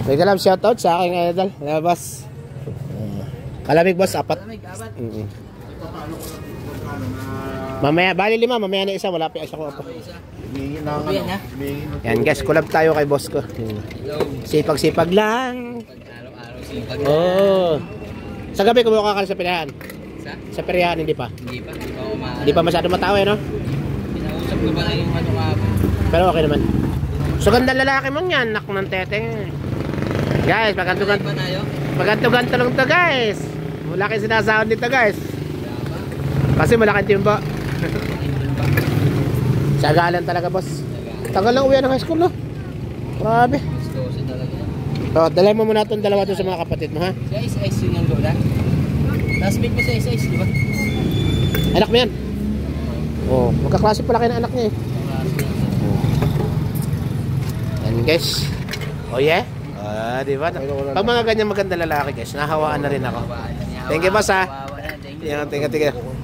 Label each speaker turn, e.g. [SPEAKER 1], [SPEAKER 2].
[SPEAKER 1] May galab shoutout sa aking idol. Boss. Kalamig boss, 4. Mamaya, bali 5, mamaya na isa, wala pa isa ko pa. Yan guys, collab tayo kay boss ko. Sipag-sipag lang. Oh. Sa gabi kumuha ka sa pinahan. Sa peryahan hindi pa. Hindi pa masyado matao no?
[SPEAKER 2] Pinausap ko ba na yung ano nga.
[SPEAKER 1] Pero okay naman. So ganda lalaki mong yan, nak ng teteng. Guys, maganto-ganto lang to guys. Malaki sinasahod dito guys. Kasi malaki timba. Sagalan talaga boss. Tagal lang uwi ng high school no? Grabe. So, dalhin mo muna itong dalawa doon sa mga kapatid mo ha?
[SPEAKER 2] Si Ice yun yung lola. Last big mo sa Ice, di ba?
[SPEAKER 1] Anak mo yan? Oo, magkaklase pala kayo ng anak niya eh. Yan guys. Oh yeah? Diba? Pag mga ganyan maganda lalaki guys, nahawaan na rin ako. Thank you boss ha. Thank you.